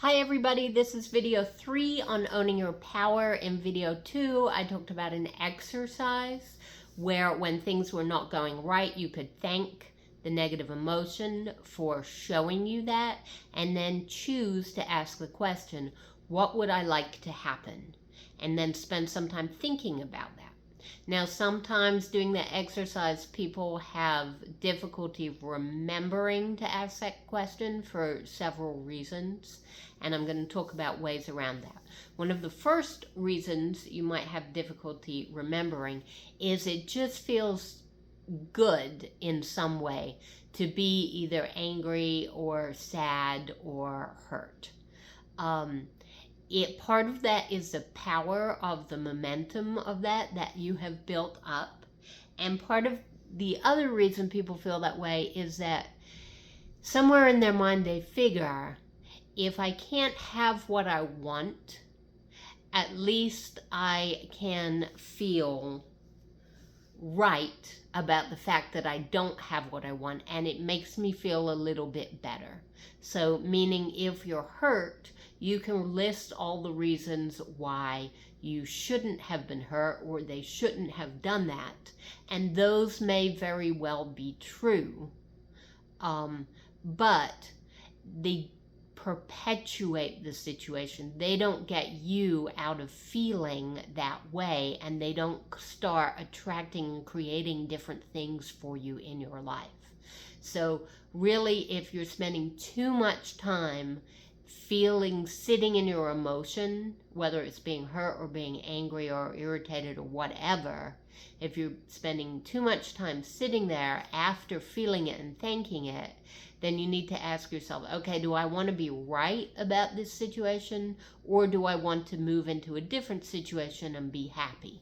Hi everybody, this is video 3 on owning your power. In video 2, I talked about an exercise where when things were not going right, you could thank the negative emotion for showing you that and then choose to ask the question, what would I like to happen? And then spend some time thinking about that. Now, sometimes doing the exercise, people have difficulty remembering to ask that question for several reasons, and I'm going to talk about ways around that. One of the first reasons you might have difficulty remembering is it just feels good in some way to be either angry or sad or hurt. Part of that is the power of the momentum of that you have built up. And part of the other reason people feel that way is that somewhere in their mind they figure, if I can't have what I want, at least I can feel right about the fact that I don't have what I want, and it makes me feel a little bit better. So, meaning if you're hurt, you can list all the reasons why you shouldn't have been hurt or they shouldn't have done that, and those may very well be true, but they perpetuate the situation. They don't get you out of feeling that way, and they don't start attracting and creating different things for you in your life. So really, if you're spending too much time sitting in your emotion, whether it's being hurt or being angry or irritated or whatever, if you're spending too much time sitting there after feeling it and thanking it, then you need to ask yourself, okay, do I want to be right about this situation, or do I want to move into a different situation and be happy?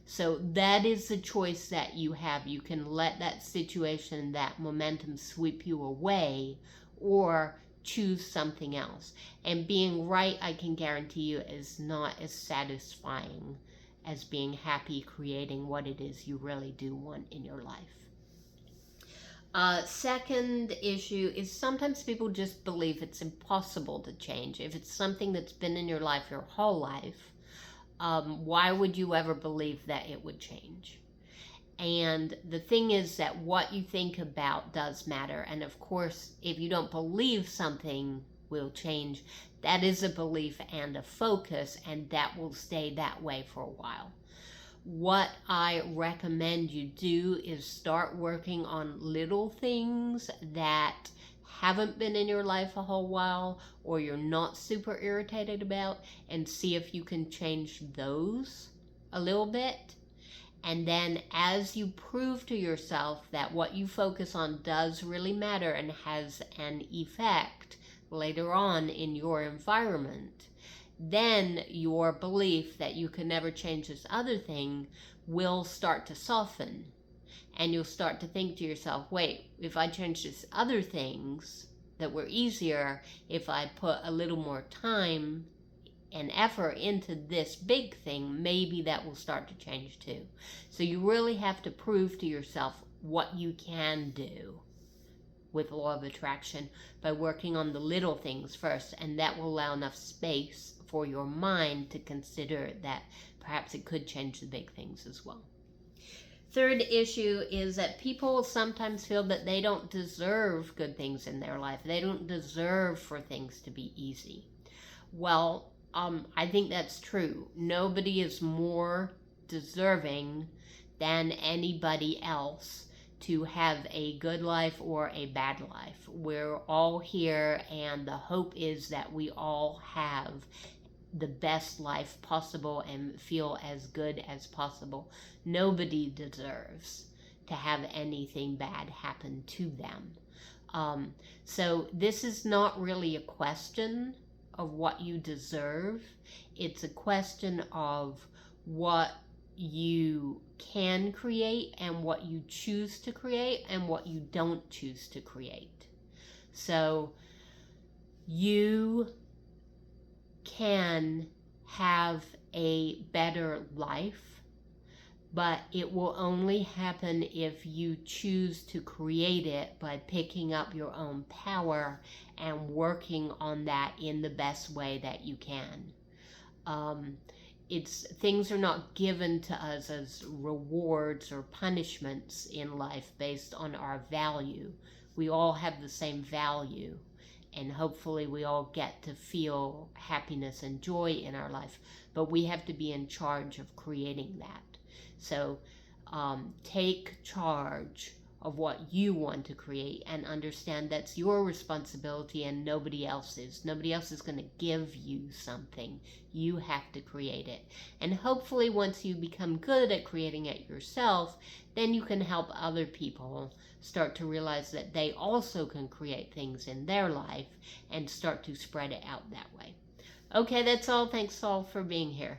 So that is the choice that you have. You can let that situation, that momentum sweep you away, or choose something else. And being right, I can guarantee you, is not as satisfying as being happy creating what it is you really do want in your life. Second issue is sometimes people just believe it's impossible to change. If it's something that's been in your life your whole life, why would you ever believe that it would change? And the thing is that what you think about does matter. And of course, if you don't believe something will change, that is a belief and a focus, and that will stay that way for a while. What I recommend you do is start working on little things that haven't been in your life a whole while, or you're not super irritated about, and see if you can change those a little bit. And then as you prove to yourself that what you focus on does really matter and has an effect later on in your environment, then your belief that you can never change this other thing will start to soften. And you'll start to think to yourself, wait, if I change this other things that were easier, if I put a little more time and effort into this big thing, maybe that will start to change too. So you really have to prove to yourself what you can do with law of attraction by working on the little things first, and that will allow enough space for your mind to consider that perhaps it could change the big things as well. Third issue is that people sometimes feel that they don't deserve good things in their life. They don't deserve for things to be easy. Well, I think that's true. Nobody is more deserving than anybody else to have a good life or a bad life. We're all here, and the hope is that we all have the best life possible and feel as good as possible. Nobody deserves to have anything bad happen to them. So this is not really a question of what you deserve. It's a question of what you can create and what you choose to create and what you don't choose to create. So you can have a better life but it will only happen if you choose to create it by picking up your own power and working on that in the best way that you can. Things are not given to us as rewards or punishments in life based on our value. We all have the same value, and hopefully we all get to feel happiness and joy in our life, but we have to be in charge of creating that. So take charge of what you want to create and understand that's your responsibility and nobody else's. Nobody else is going to give you something. You have to create it. And hopefully once you become good at creating it yourself, then you can help other people start to realize that they also can create things in their life and start to spread it out that way. Okay, that's all. Thanks all for being here.